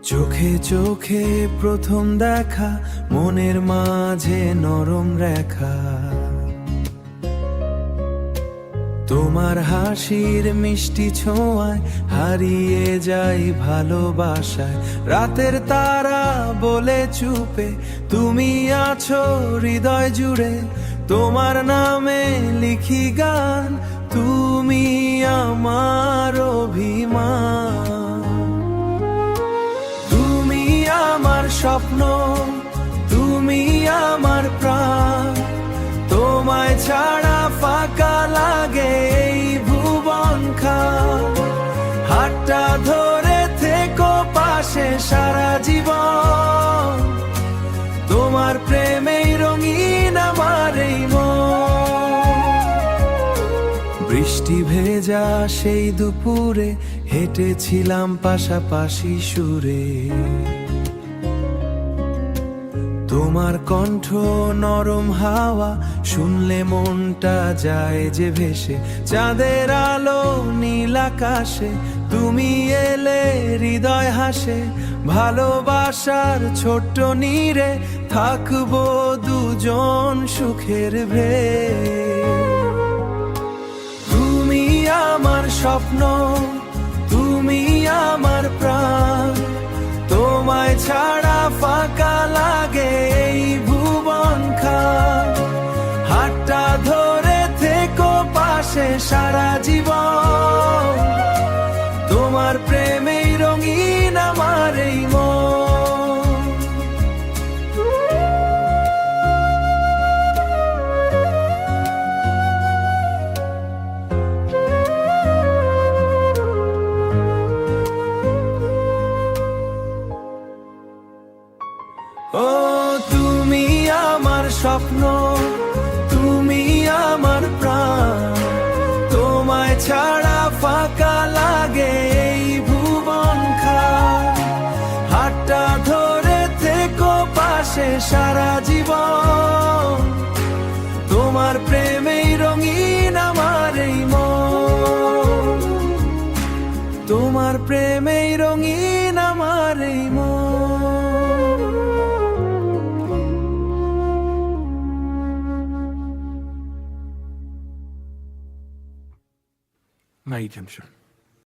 চোখে চোখে প্রথম দেখা, মনের মাঝে নরম রেখা। তোমার হাসির মিষ্টি ছোঁয়ায় হারিয়ে যাই ভালোবাসায়। রাতের তারা বলে চুপে তুমি আছো হৃদয় জুড়ে। তোমার নামে লিখি গান, তুমি আমার অভিমান। তুমি আমার স্বপ্ন, তুমি আমার প্রাণ। তোমায় ছাড়া ফাঁকা লাগে এই ভুবন খান। হাতটা ধরে থেকো পাশে সারা জীবন। তোমার প্রেমেই রঙিন আমার এই মন। বৃষ্টি ভেজা সেই দুপুরে হেঁটেছিলাম পাশাপাশি সুরে। তোমার কণ্ঠ নরম হাওয়া শুনলে মনটা যায় যে ভেসে। চাঁদের আলো নীল আকাশে তুমি এলে হৃদয় হাসে। ভালোবাসার ছোট্ট নীড়ে থাকবো দুজন সুখের ভেবে। তুমি আমার স্বপ্ন, তুমি আমার প্রাণ। তোমায় ছাড়া ফাঁকা লাগে এই ভুবন খান। হাতটা ধরে থেকো পাশে সারা জীবন। তোমার প্রেমেই রঙিন আমার এই মন। ও তুমি আমার স্বপ্ন, তুমি আমার প্রাণ। তোমায় ছাড়া ফাঁকা লাগে এই ভুবন খান। হাতটা ধরে থেকো পাশে সারা জীবন। তোমার প্রেমেই রঙিন আমার এই মন। তোমার প্রেমেই রঙিন আমার এই মন। Made him sure.